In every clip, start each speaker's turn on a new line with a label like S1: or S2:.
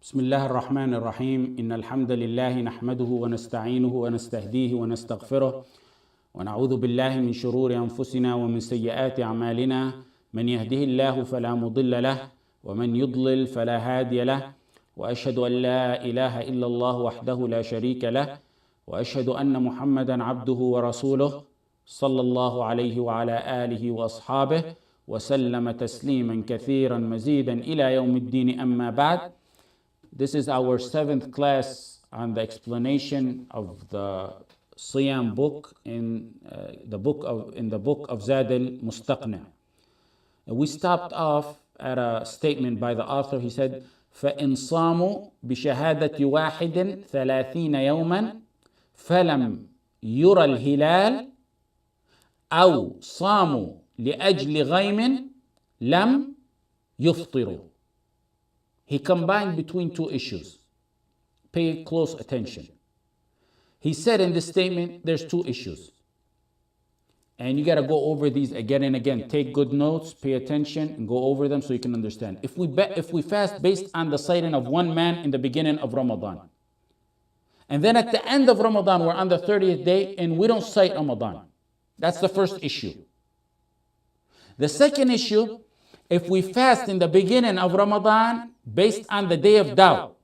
S1: بسم الله الرحمن الرحيم إن الحمد لله نحمده ونستعينه ونستهديه ونستغفره ونعوذ بالله من شرور أنفسنا ومن سيئات أعمالنا من يهده الله فلا مضل له ومن يضلل فلا هادي له وأشهد أن لا إله إلا الله وحده لا شريك له وأشهد أن محمدا عبده ورسوله صلى الله عليه وعلى آله وأصحابه وسلم تسليما كثيرا مزيدا إلى يوم الدين أما بعد. This is our 7th class on the explanation of the Siyam book in the book of Zaad al-Mustaqni. We stopped off at a statement by the author. He said, فَإِنْ صَامُوا بِشَهَادَةِ وَاحِدٍ 30 يَوْمًا فَلَمْ يُرَ الْهِلَالِ أَوْ صَامُوا لِأَجْلِ غَيْمٍ لَمْ يُفْطِرُوا. He combined between two issues. Pay close attention. He said in this statement, there's two issues. And you got to go over these again and again. Take good notes, pay attention, and go over them so you can understand. If we fast based on the sighting of one man in the beginning of Ramadan, and then at the end of Ramadan, we're on the 30th day, and we don't sight Ramadan. That's the first issue. The second issue, if we fast in the beginning of Ramadan based on the day of doubt,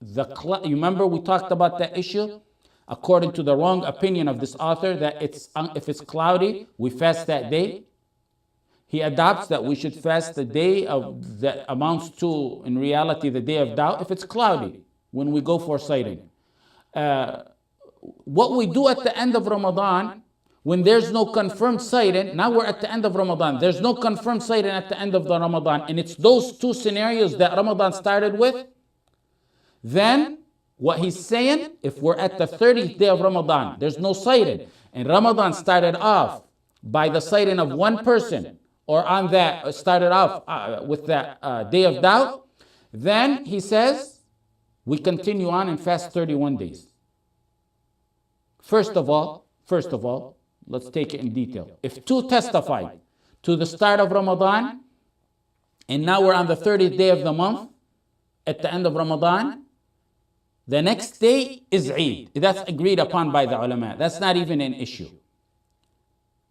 S1: you remember we talked about that issue? According to the wrong opinion of this author, that if it's cloudy, we fast that day. He adopts that we should fast the day that amounts to, in reality, the day of doubt, if it's cloudy, when we go for sighting. What we do at the end of Ramadan, when there's no confirmed sighting, now we're at the end of Ramadan, there's no confirmed sighting at the end of the Ramadan, and it's those two scenarios that Ramadan started with, then what he's saying, if we're at the 30th day of Ramadan, there's no sighting, and Ramadan started off by the sighting of one person, or on that, started off with that day of doubt, then he says, we continue on and fast 31 days. First of all, let's take it in detail. If two testified to the start of Ramadan, and now we're on the 30th day of the month, at the end of Ramadan, the next day is Eid. That's agreed upon by the ulama. That's not even an issue.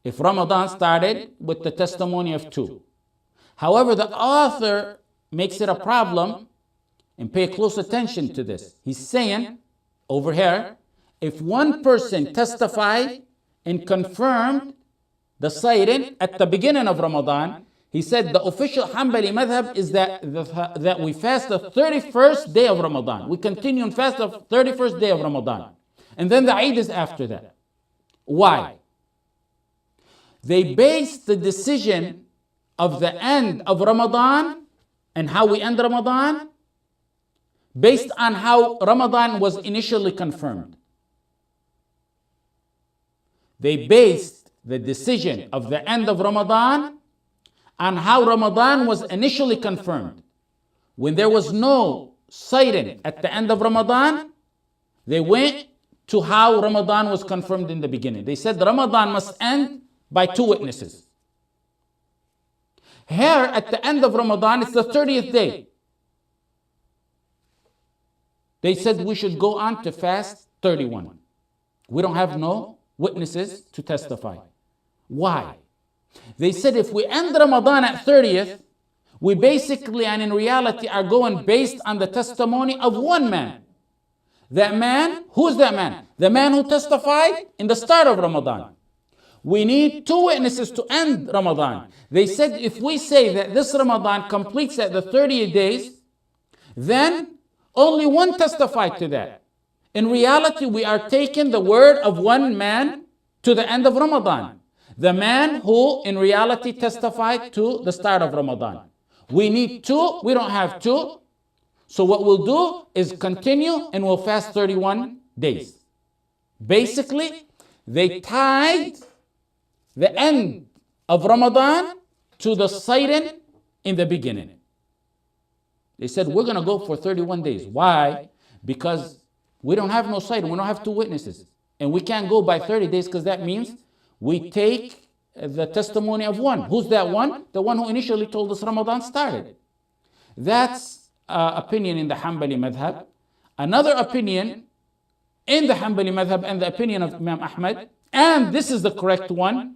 S1: If Ramadan started with the testimony of two. However, the author makes it a problem, and pay close attention to this. He's saying over here, if one person testified and confirmed the sighting at the beginning of Ramadan, he said the official Hanbali madhab is that we fast the 31st day of Ramadan. We continue and fast the 31st day of Ramadan. And then the Eid is after that. Why? They based the decision of the end of Ramadan and how we end Ramadan based on how Ramadan was initially confirmed. They based the decision of the end of Ramadan on how Ramadan was initially confirmed. When there was no sighting at the end of Ramadan, they went to how Ramadan was confirmed in the beginning. They said Ramadan must end by two witnesses. Here at the end of Ramadan, it's the 30th day. They said we should go on to fast 31. We don't have no witnesses to testify. Why? They said if we end Ramadan at 30th, we basically and in reality are going based on the testimony of one man. That man, who's that man? The man who testified in the start of Ramadan. We need two witnesses to end Ramadan. They said if we say that this Ramadan completes at the 30 days, then only one testified to that. In reality, we are taking the word of one man to the end of Ramadan. The man who in reality testified to the start of Ramadan. We need two, we don't have two. So what we'll do is continue and we'll fast 31 days. Basically, they tied the end of Ramadan to the sighting in the beginning. They said, we're going to go for 31 days. Why? Because we don't have no sighting. We don't have two witnesses. And we can't go by 30 days because that means we take the testimony of one. Who's that one? The one who initially told us Ramadan started. That's opinion in the Hanbali madhab, another opinion in the Hanbali madhab, and the opinion of Imam Ahmad, and this is the correct one,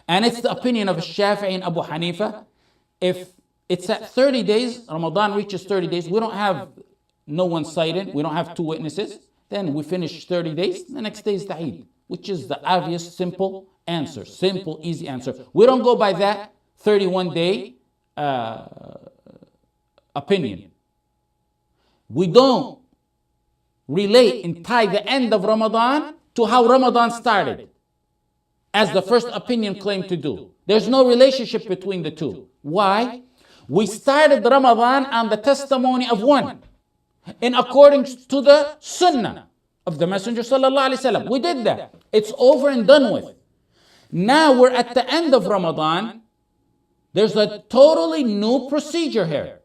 S1: and it's the opinion of Shafi'i and Abu Hanifa. If it's at 30 days, Ramadan reaches 30 days, we don't have no one cited, we don't have two witnesses, then we finish 30 days, the next day is the Eid, which is the obvious, simple answer, simple, easy answer. We don't go by that 31-day opinion. We don't relate and tie the end of Ramadan to how Ramadan started, as the first opinion claimed to do. There's no relationship between the two. Why? We started Ramadan on the testimony of one, in accordance to the sunnah of the Messenger sallallahu alaihi wasallam. We did that. It's over and done with. Now we're at the end of Ramadan. There's a totally new procedure here.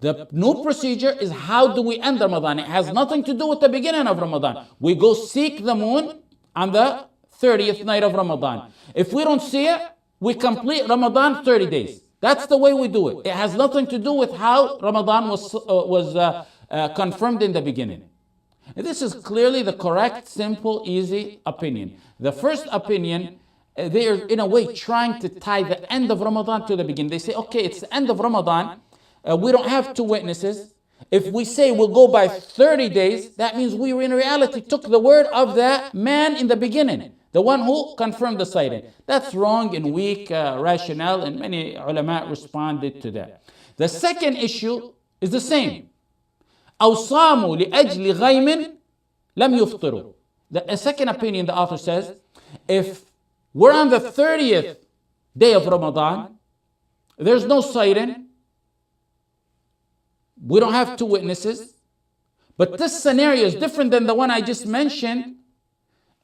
S1: The new procedure is how do we end Ramadan. It has nothing to do with the beginning of Ramadan. We go seek the moon on the 30th night of Ramadan. If we don't see it, we complete Ramadan 30 days. That's the way we do it. It has nothing to do with how Ramadan was confirmed in the beginning. And this is clearly the correct, simple, easy opinion. The first opinion, they are in a way trying to tie the end of Ramadan to the beginning. They say, okay, it's the end of Ramadan. We don't have two witnesses. If we say we'll go by 30 days, that means we in reality took the word of that man in the beginning, the one who confirmed the sighting. That's wrong and weak rationale, and many ulama responded to that. The second issue is the same. أو صاموا لأجل غيم لم يفطروا. The second opinion, the author says, if we're on the 30th day of Ramadan, there's no sighting, we don't have two witnesses, but this scenario is different than the one I just mentioned,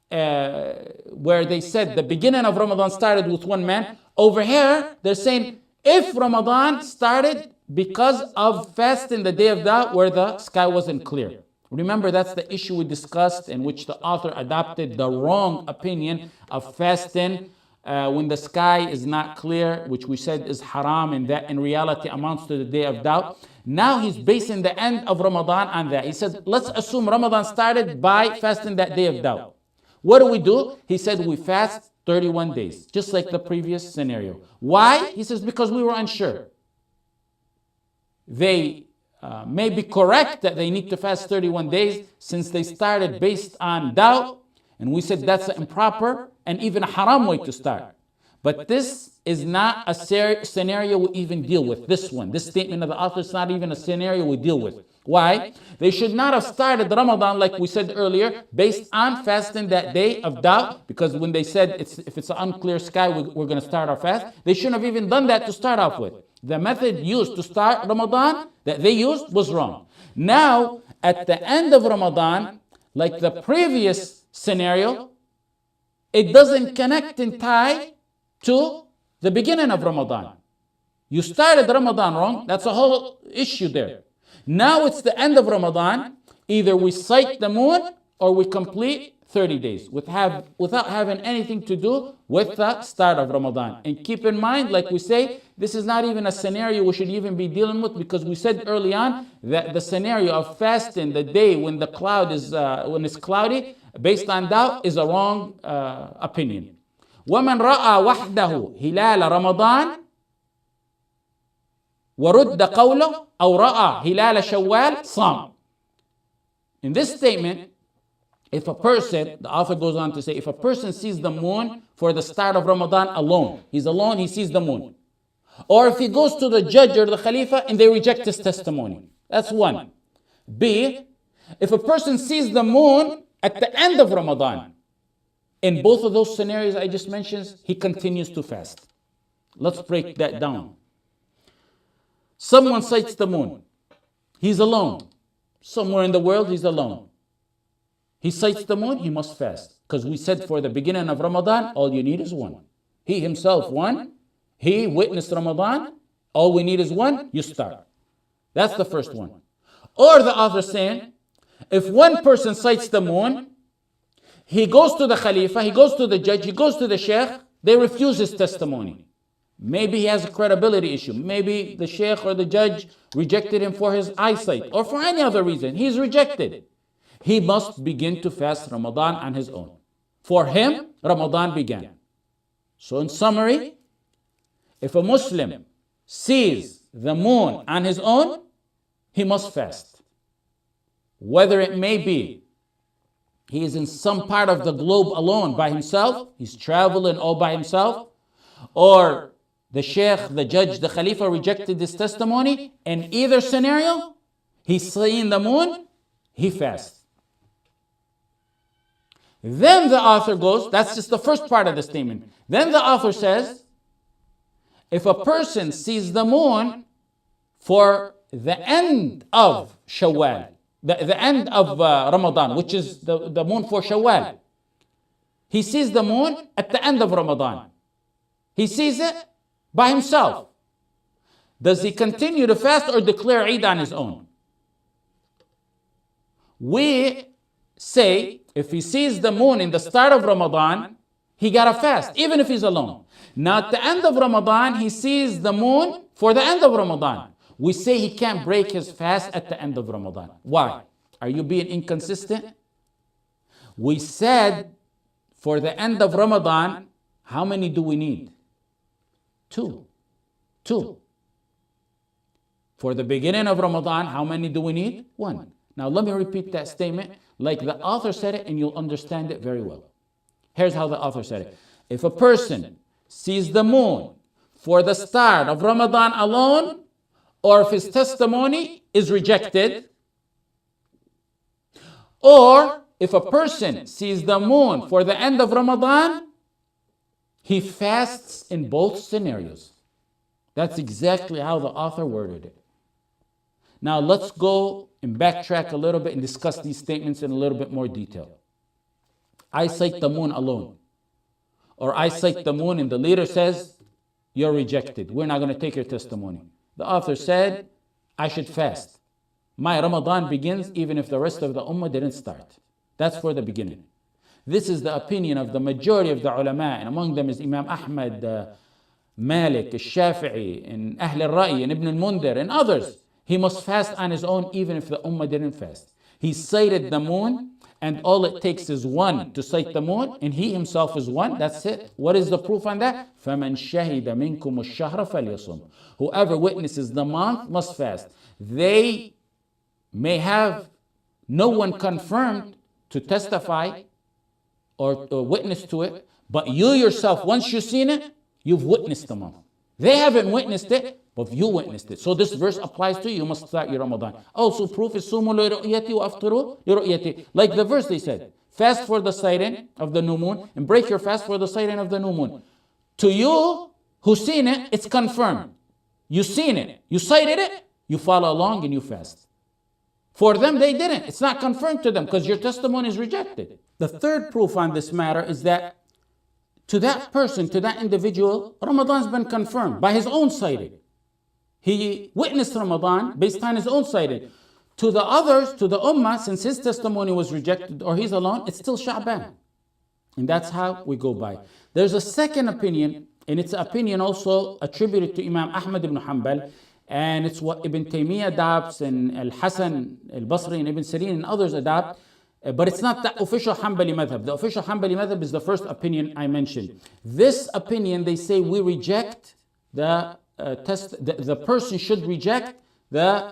S1: where they said the beginning of Ramadan started with one man. Over here, they're saying if Ramadan started because of fasting the day of Dawah, where the sky wasn't clear. Remember, that's the issue we discussed, in which the author adopted the wrong opinion of fasting when the sky is not clear, which we said is haram, and that in reality amounts to the day of Dawah. Now he's basing the end of Ramadan on that. He said, let's assume Ramadan started by fasting that day of Dawah. What do? He said, we fast 31 days, just like the previous scenario. Why? He says, because we were unsure. They may be correct that they need to fast 31 days since they started based on Dawah, and we said that's an improper and even a haram way to start. But this is not a scenario we even deal with. This statement of the author is not even a scenario we deal with. Why? They should not have started Ramadan, like we said earlier, based on fasting that day of Dawah, because when they said if it's an unclear sky, we're going to start our fast, they shouldn't have even done that to start off with. The method used to start Ramadan that they used was wrong. Now, at the end of Ramadan, like the previous scenario, it doesn't connect and tie to the beginning of Ramadan. You started Ramadan wrong, that's a whole issue there. Now it's the end of Ramadan, either we sight the moon or we complete 30 days without having anything to do with the start of Ramadan. And keep in mind, like we say, this is not even a scenario we should even be dealing with, because we said early on that the scenario of fasting the day when the cloud is when it's cloudy, based on Dawah, is a wrong opinion. وَمَنْ رَأَى وَحْدَهُ هِلَالَ رَمَضَانَ وَرُدَّ قَوْلَهُ أَوْ رَأَى هِلَالَ شَوَّالَ صَامَ. In this statement, if a person, the author goes on to say, if a person sees the moon for the start of Ramadan alone, he's alone, he sees the moon. Or if he goes to the judge or the Khalifa and they reject his testimony. That's one. B, if a person sees the moon at the end of Ramadan, in both of those scenarios I just mentioned, he continues to fast. Let's break that down. Someone sights the moon. He's alone. Somewhere in the world, he's alone. He sights the moon, he must fast. Because we said for the beginning of Ramadan, all you need is one. He himself, one. He witnessed Ramadan. All we need is one, you start. That's the first one. Or the author saying, if one person sights the moon, he goes to the Khalifa, he goes to the judge, he goes to the Shaykh, they refuse his testimony. Maybe he has a credibility issue. Maybe the sheikh or the judge rejected him for his eyesight or for any other reason. He's rejected. He must begin to fast Ramadan on his own. For him, Ramadan began. So in summary, if a Muslim sees the moon on his own, he must fast. Whether it may be he is in some part of the globe alone by himself, he's traveling all by himself, or the sheikh, the judge, the khalifa rejected this testimony. In either scenario, he's seeing the moon, he fasts. Then the author goes, that's just the first part of the statement. Then the author says, if a person sees the moon for the end of Shawwal, the end of Ramadan, which is the moon for Shawwal. He sees the moon at the end of Ramadan. He sees it by himself. Does he continue to fast or declare Eid on his own? We say if he sees the moon in the start of Ramadan, he gotta fast, even if he's alone. Now at the end of Ramadan, he sees the moon for the end of Ramadan. We say he can't break his fast at the end of Ramadan. Why? Are you being inconsistent? We said for the end of Ramadan, how many do we need? Two. For the beginning of Ramadan, how many do we need? One. Now let me repeat that statement like the author said it and you'll understand it very well. Here's how the author said it. If a person sees the moon for the start of Ramadan alone, or if his testimony is rejected, or if a person sees the moon for the end of Ramadan, he fasts in both scenarios. That's exactly how the author worded it. Now let's go and backtrack a little bit and discuss these statements in a little bit more detail. I cite the moon alone, or I cite the moon and the leader says, you're rejected. We're not going to take your testimony. The author said, I should fast. My Ramadan begins even if the rest of the ummah didn't start. That's for the beginning. This is the opinion of the majority of the ulama, and among them is Imam Ahmad, Malik, Shafi'i, and Ahl al-Ra'i, and Ibn al-Mundhir, and others. He must fast on his own even if the ummah didn't fast. He cited the moon, and all it takes is one to cite the moon, and he himself is one. That's it. What is the proof on that? فَمَنْ شَهِدَ مِنْكُمُ الشَّهْرَ فَلْيَصُمْ. Whoever witnesses the month must fast. They may have no one confirmed to testify or witness to it, but you yourself, once you've seen it, you've witnessed the month. They haven't witnessed it, but you witnessed it. So this verse applies to you. You must start your Ramadan. Also proof is sumu li ru'yati wa aftiru li ru'yati. Like the verse they said, fast for the sighting of the new moon and break your fast for the sighting of the new moon. To you who seen it, it's confirmed. You seen it, you cited it, you follow along and you fast. For them, they didn't. It's not confirmed to them because your testimony is rejected. The third proof on this matter is that to that person, to that individual, Ramadan's been confirmed by his own sighting. He witnessed Ramadan based on his own sighting. To the others, to the ummah, since his testimony was rejected or he's alone, it's still Sha'ban. And that's how we go by. There's a second opinion, and it's an opinion also attributed to Imam Ahmad ibn Hanbal, and it's what Ibn Taymiyyah adopts, and Al-Hasan al-Basri and Ibn Sirin and others adopt, but it's not the official Hanbali madhab. The official Hanbali madhab is the first opinion I mentioned. This opinion, they say we reject the person should reject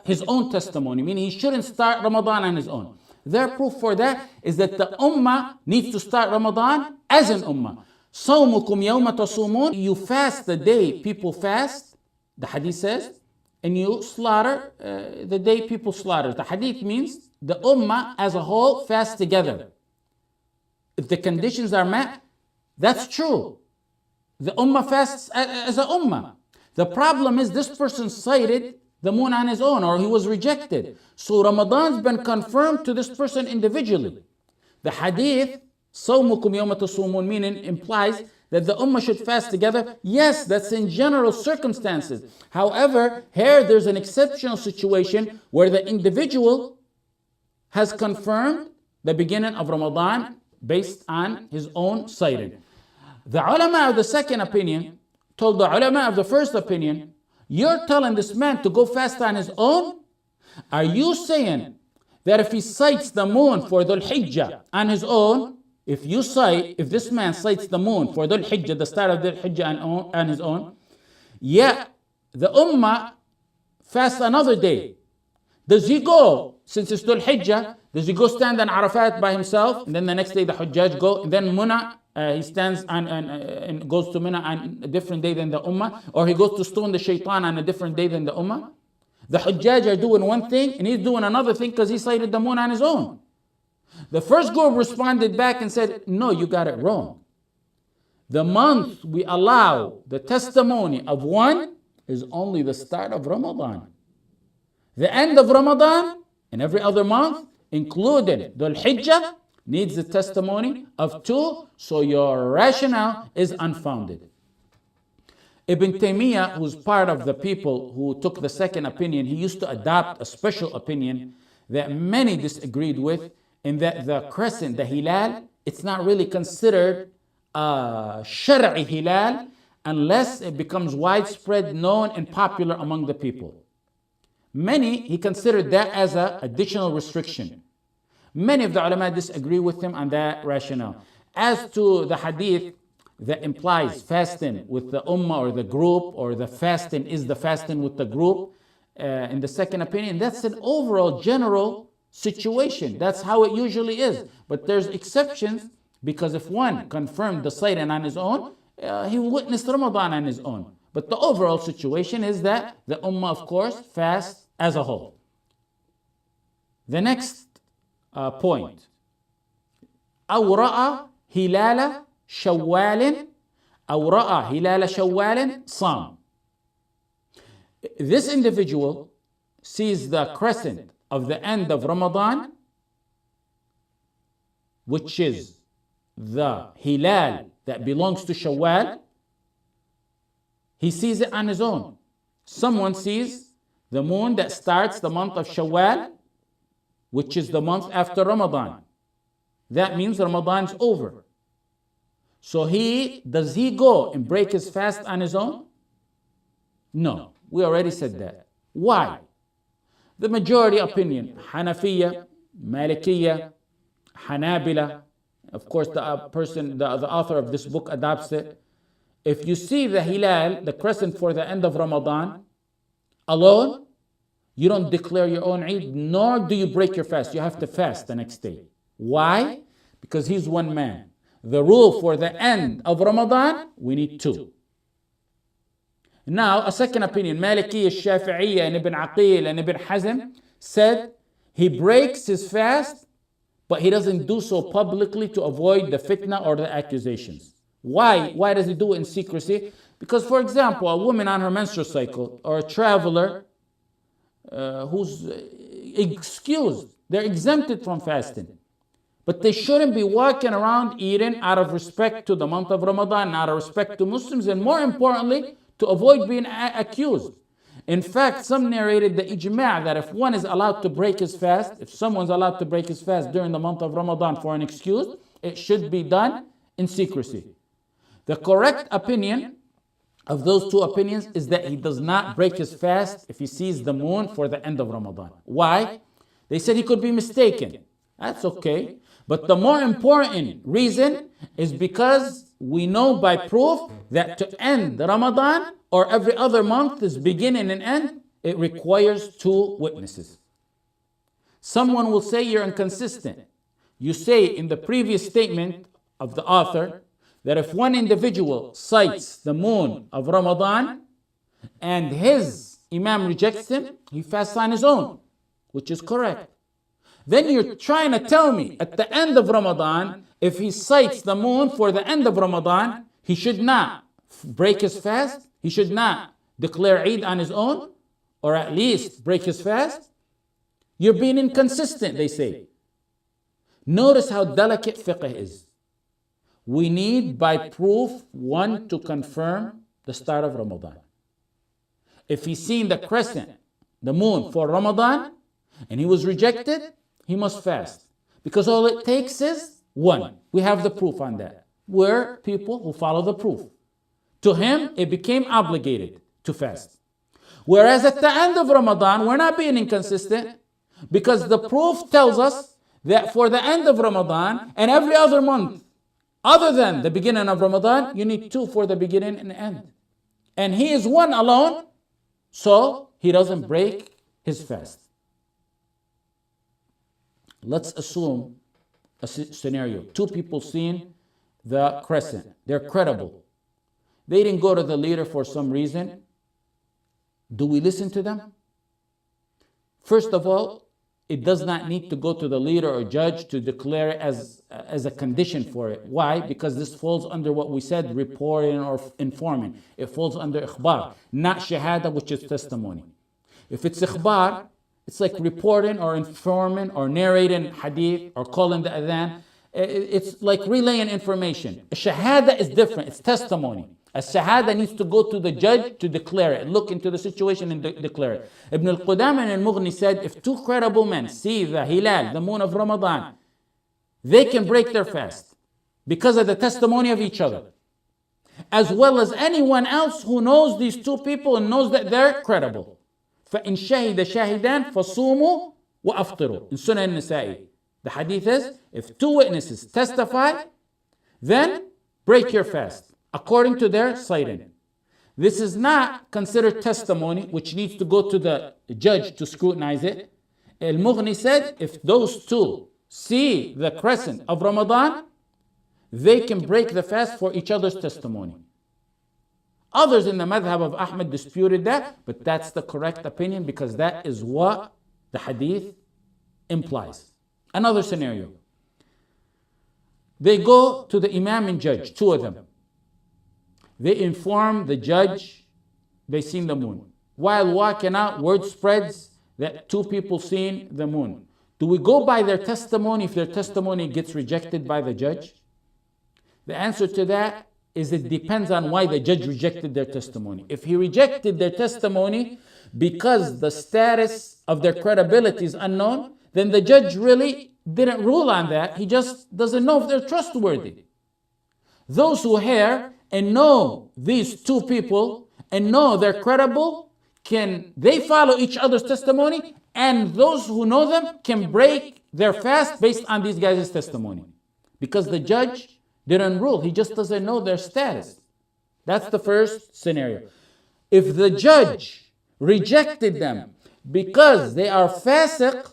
S1: his own testimony, meaning he shouldn't start Ramadan on his own. Their proof for that is that the ummah needs to start Ramadan as an ummah. صَوْمُكُمْ يَوْمَ تَصُومُونَ. You fast the day people fast, the hadith says, and you slaughter the day people slaughter. The hadith means the ummah as a whole fast together. If the conditions are met, that's true. The ummah fasts as a ummah. The problem is this person cited the moon on his own, or he was rejected. So Ramadan's been confirmed to this person individually. The hadith, صَوْمُكُمْ يَوْمَ تَصُومُونَ, meaning implies that the ummah should fast together. Yes, that's in general circumstances. However, here there's an exceptional situation where the individual has confirmed the beginning of Ramadan based on his own sighting. The ulama of the second opinion, told the ulama of the first opinion, you're telling this man to go fast on his own? Are you saying that if he sights the moon for Dhul Hijjah on his own, if this man sights the moon for Dhul Hijjah, the start of Dhul Hijjah on his own, yeah, the ummah fast another day. Does he go, since it's Dhul Hijjah, does he go stand on Arafat by himself, and then the next day the Hujjaj go, and then Muna, he stands and goes to Mina on a different day than the ummah, or he goes to stone the shaitan on a different day than the ummah? The Hujjaj are doing one thing, and he's doing another thing because he sighted the moon on his own. The first group responded back and said, no, you got it wrong. The month we allow the testimony of one is only the start of Ramadan. The end of Ramadan and every other month, including Dhul Hijjah, needs the testimony of two, so your rationale is unfounded. Ibn Taymiyyah, who's part of the people who took the second opinion, he used to adopt a special opinion that many disagreed with, in that the crescent, the hilal, it's not really considered a shar'i hilal unless it becomes widespread, known, and popular among the people. He considered that as an additional restriction. Many of the ulama disagree with him on that rationale. As to the hadith that implies fasting with the ummah or the group, or the fasting is the fasting with the group, in the second opinion, that's an overall general situation. That's how it usually is. But there's exceptions, because if one confirmed the sighting on his own, he witnessed Ramadan on his own. But the overall situation is that the ummah, of course, fasts as a whole. The next point. أو رأى هلال شوال أو رأى هلال شوال صام. This individual sees the crescent of the end of Ramadan, which is the hilal that belongs to Shawwal. He sees it on his own. Someone sees the moon that starts the month of Shawwal, which is the month after Ramadan. That means Ramadan is over. So does he go and break his fast on his own? No, we already said that. Why? The majority opinion, Hanafiya, Malikiya, Hanabila, of course the author of this book adopts it. If you see the hilal, the crescent for the end of Ramadan, alone, you don't declare your own Eid, nor do you break your fast. You have to fast the next day. Why? Because he's one man. The rule for the end of Ramadan, we need two. Now, a second opinion, Maliki, Shafi'iyya, and Ibn Aqil, and Ibn Hazm, said he breaks his fast, but he doesn't do so publicly to avoid the fitna or the accusations. Why? Why does he do it in secrecy? Because, for example, a woman on her menstrual cycle, or a traveler who's excused, they're exempted from fasting. But they shouldn't be walking around eating out of respect to the month of Ramadan, out of respect to Muslims, and more importantly, to avoid being accused. In fact, some narrated the ijma' that if one is allowed to break his fast, if someone's allowed to break his fast during the month of Ramadan for an excuse, it should be done in secrecy. The correct opinion of those two opinions is that he does not break his fast if he sees the moon for the end of Ramadan. Why? They said he could be mistaken. That's okay. But the more important reason is because we know by proof that to end Ramadan or every other month is beginning and end, it requires two witnesses. Someone will say you're inconsistent. You say in the previous statement of the author that if one individual cites the moon of Ramadan and his imam rejects him, he fasts on his own, which is correct. Then you're trying to tell me at the end of Ramadan, if he cites the moon for the end of Ramadan, he should not break his fast, he should not declare Eid on his own, or at least break his fast. You're being inconsistent, they say. Notice how delicate fiqh is. We need by proof one to confirm the start of Ramadan. If he's seen the crescent, the moon for Ramadan, and he was rejected, he must fast. Because all it takes is one. We have the proof on that. We're people who follow the proof. To him, it became obligated to fast. Whereas at the end of Ramadan, we're not being inconsistent, because the proof tells us that for the end of Ramadan and every other month, other than the beginning of Ramadan, you need two for the beginning and end. And he is one alone, so he doesn't break his fast. Let's assume a scenario. Two people seen the crescent. They're credible. They didn't go to the leader for some reason. Do we listen to them? First of all, it does not need to go to the leader or judge to declare it as a condition for it. Why? Because this falls under what we said, reporting or informing. It falls under ikhbar, not shahada, which is testimony. If it's ikhbar, it's like reporting or informing or narrating hadith or calling the adhan. It's like relaying information. A shahada is different, it's testimony. A shahada needs to go to the judge to declare it, look into the situation and declare it. Ibn al-Qudama al-Mughni said, if two credible men see the hilal, the moon of Ramadan, they can break their fast because of the testimony of each other, as well as anyone else who knows these two people and knows that they're credible. فَإِنْ شَهِدَ شَاهِدًا فَصُومُوا وَأَفْطِرُوا. In Sunan al-Nasa'i, the hadith is, if two witnesses testify, then break your fast, according to their citing. This is not considered testimony, which needs to go to the judge to scrutinize it. Al-Mughni said, if those two see the crescent of Ramadan, they can break the fast for each other's testimony. Others in the madhab of Ahmad disputed that, but that's the correct opinion because that is what the hadith implies. Another scenario. They go to the imam and judge, two of them. They inform the judge they seen the moon. While walking out, word spreads that two people seen the moon. Do we go by their testimony if their testimony gets rejected by the judge? The answer to that is it depends on why the judge rejected their testimony. If he rejected their testimony because the status of their credibility is unknown, then the judge really didn't rule on that. He just doesn't know if they're trustworthy. Those who hear and know these two people and know they're credible, they follow each other's testimony, and those who know them can break their fast based on these guys' testimony. Because the judge didn't rule, he just doesn't know their status. That's the first scenario. If the judge rejected them because they are fasiq,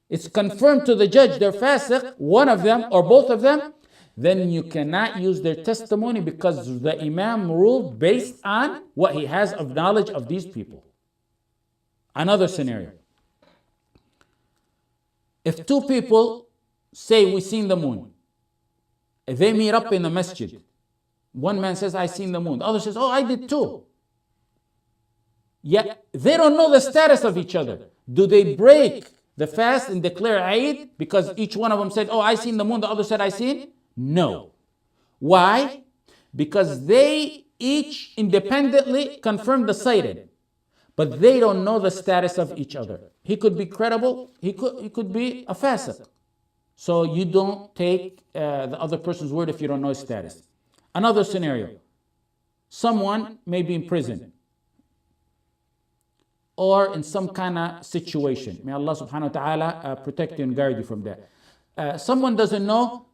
S1: it's confirmed to the judge they're fasiq, one of them or both of them, then you cannot use their testimony because the imam ruled based on what he has of knowledge of these people. Another scenario. If two people say we seen the moon, they meet up in the masjid. One man says, I seen the moon. The other says, oh, I did too. Yet they don't know the status of each other. Do they break the fast and declare Eid because each one of them said, oh, I seen the moon, the other said, I seen? No. Why? Because they each independently confirmed the sighted, but they don't know the status of each other. He could be credible, he could be a fasiq. So you don't take the other person's word if you don't know his status. Another scenario. Someone may be in prison or in some kind of situation. May Allah subhanahu wa ta'ala protect you and guard you from that. Someone doesn't know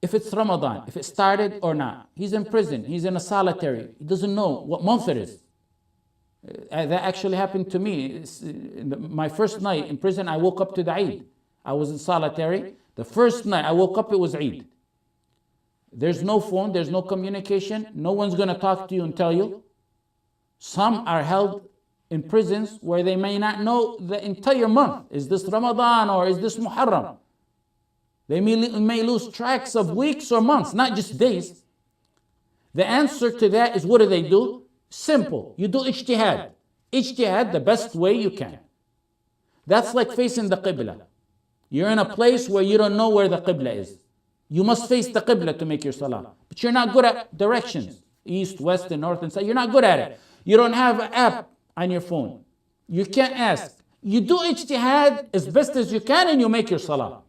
S1: if it's Ramadan, if it started or not. He's in prison, he's in a solitary. He doesn't know what month it is. That actually happened to me. My first night in prison, I woke up to the Eid. I was in solitary. The first night I woke up, it was Eid. There's no phone, there's no communication. No one's going to talk to you and tell you. Some are held in prisons where they may not know the entire month. Is this Ramadan or is this Muharram? They may lose tracks of weeks or months, not just days. The answer to that is, what do? Simple. You do ijtihad. Ijtihad the best way you can. That's like facing the Qibla. You're in a place where you don't know where the Qibla is. You must face the Qibla to make your salah. But you're not good at directions. East, west, and north, and south. You're not good at it. You don't have an app on your phone. You can't ask. You do ijtihad as best as you can and you make your salah.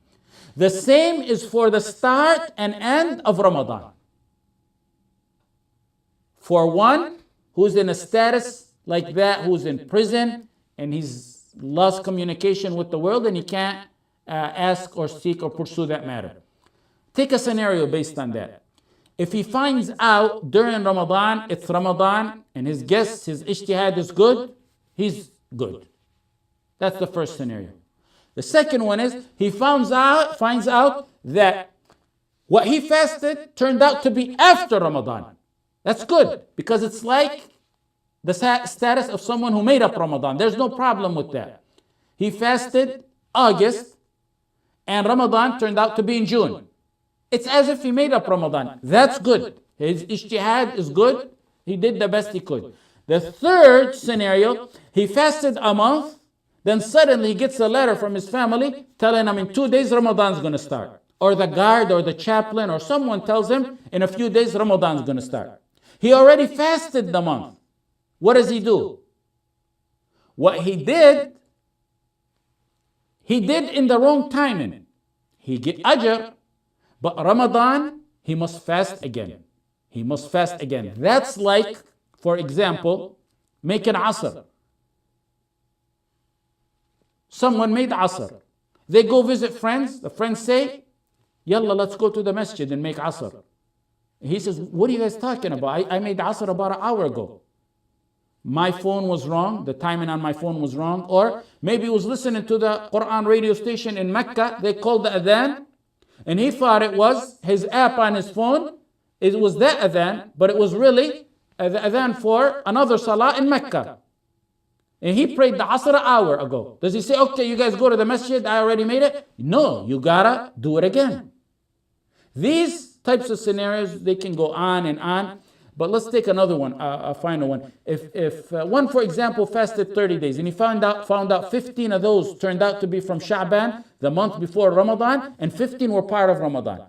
S1: The same is for the start and end of Ramadan. For one, who's in a status like that, who's in prison, and he's lost communication with the world, and he can't ask or seek or pursue that matter. Take a scenario based on that. If he finds out during Ramadan, it's Ramadan, and his guess, his ijtihad is good, he's good. That's the first scenario. The second one is he finds out that what he fasted turned out to be after Ramadan. That's good, because it's like the status of someone who made up Ramadan. There's no problem with that. He fasted August, and Ramadan turned out to be in June. It's as if he made up Ramadan. That's good. His ijtihad is good. He did the best he could. The third scenario, he fasted a month, then suddenly he gets a letter from his family telling him in 2 days Ramadan's going to start. Or the guard or the chaplain or someone tells him in a few days Ramadan's going to start. He already fasted the month. What does he do? What he did in the wrong timing. He get ajr, but Ramadan, he must fast again. He must fast again. That's like, for example, making asr. Someone made asr. They go visit friends. The friends say, Yalla, let's go to the masjid and make asr. He says, what are you guys talking about? I made asr about an hour ago. My phone was wrong. The timing on my phone was wrong. Or maybe he was listening to the Quran radio station in Mecca. They called the adhan, and he thought it was his app on his phone. It was that adhan, but it was really the adhan for another salah in Mecca. And he prayed the asr an hour ago. Does he say, okay, you guys go to the masjid, I already made it? No, you gotta do it again. These types of scenarios, they can go on and on. But let's take another one, a final one. If one, for example, fasted 30 days and he found out 15 of those turned out to be from Sha'ban, the month before Ramadan, and 15 were part of Ramadan.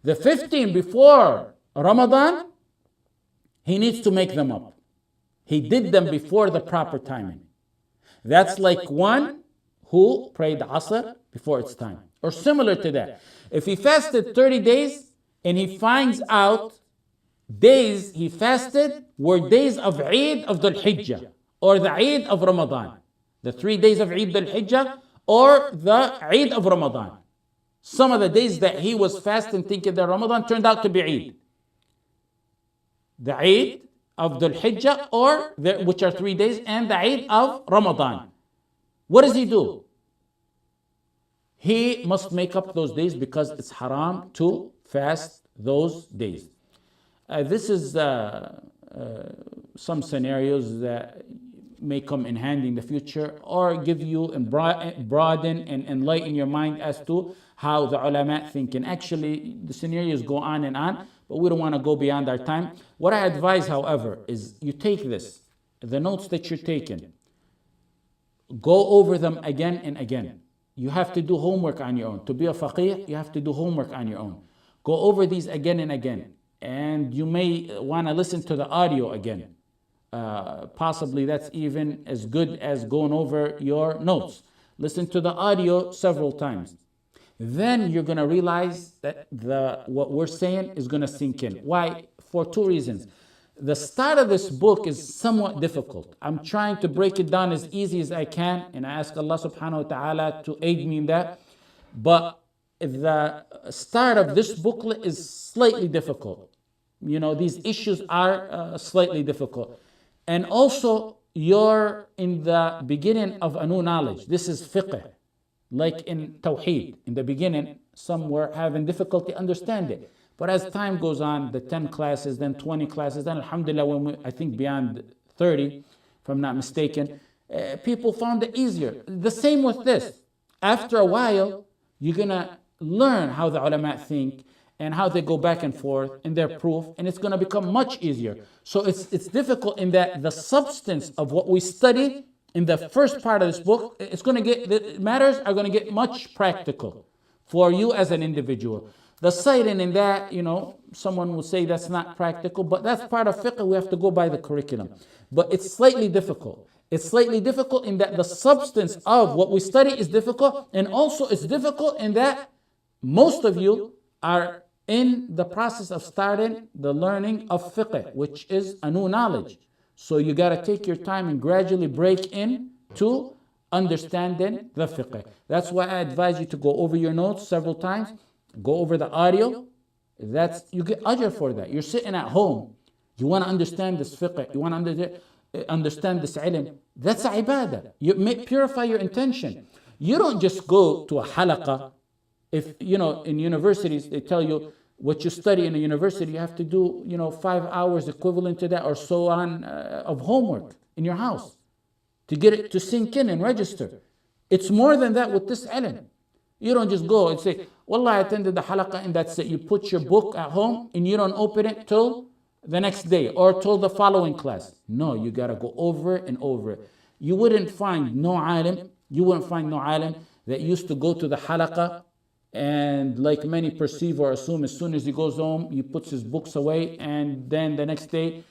S1: The 15 before Ramadan, he needs to make them up. He did them before the proper timing. That's like one who prayed Asr before its time. Or similar to that. If he fasted 30 days and he finds out days he fasted were days of Eid of Dhul Hijjah or the Eid of Ramadan. The 3 days of Eid Dhul Hijjah or the Eid of Ramadan. Some of the days that he was fasting thinking that Ramadan turned out to be Eid. The Eid of Dhul Hijjah or which are 3 days, and the Eid of Ramadan. What does he do? He must make up those days because it's haram to fast those days. This is some scenarios that may come in handy in the future or give you and broaden and enlighten your mind as to how the ulama think. And actually, the scenarios go on and on, but we don't want to go beyond our time. What I advise, however, is you take this, the notes that you're taking, go over them again and again. You have to do homework on your own. To be a faqih, you have to do homework on your own. Go over these again and again. And you may want to listen to the audio again. Possibly that's even as good as going over your notes. Listen to the audio several times. Then you're going to realize that what we're saying is going to sink in. Why? For two reasons. The start of this book is somewhat difficult. I'm trying to break it down as easy as I can, and I ask Allah subhanahu wa ta'ala to aid me in that. But the start of this booklet is slightly difficult. You know, these issues are slightly difficult. And also, you're in the beginning of a new knowledge. This is fiqh. Like in Tawheed, in the beginning, some were having difficulty understanding. But as time goes on, the 10 classes, then 20 classes, then alhamdulillah, I think beyond 30, if I'm not mistaken, people found it easier. The same with this. After a while, you're going to learn how the ulama think and how they go back and forth in their proof, and it's going to become much easier. So it's difficult in that the substance of what we study in the first part of this book, it's going to get, the matters are going to get much practical for you as an individual. The citing in that, you know, someone will say that's not practical, but that's part of fiqh. We have to go by the curriculum. But it's slightly difficult. It's slightly difficult in that the substance of what we study is difficult, and also it's difficult in that most of you are in the process of starting the learning of fiqh, which is a new knowledge. So you got to take your time and gradually break in to understanding the fiqh. That's why I advise you to go over your notes several times, go over the audio. That's, you get ajr for that. You're sitting at home. You want to understand this fiqh. You want to understand this ilm. That's a ibadah. You purify your intention. You don't just go to a halaqah. If, in universities, they tell you what you study in a university, you have to do, 5 hours equivalent to that or so on of homework in your house to get it to sink in and register. It's more than that with this ilm. You don't just go and say, Wallah, I attended the halaqah and that's it. You put your book at home and you don't open it till the next day or till the following class. No, you got to go over and over. You wouldn't find no alim that used to go to the halaqah and, like many perceive or assume, as soon as he goes home, he puts his books away and then the next day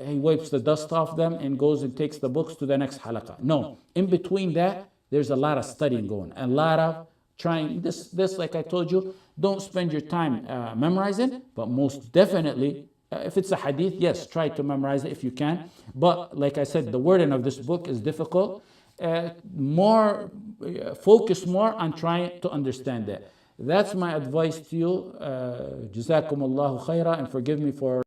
S1: he wipes the dust off them and goes and takes the books to the next halaqah. No, in between that, there's a lot of studying going, a lot of trying. This like I told you, don't spend your time memorizing, but most definitely, if it's a hadith, yes, try to memorize it if you can. But like I said, the wording of this book is difficult. Focus more on trying to understand it. That's my advice to you. Jazakumullahu khaira, and forgive me for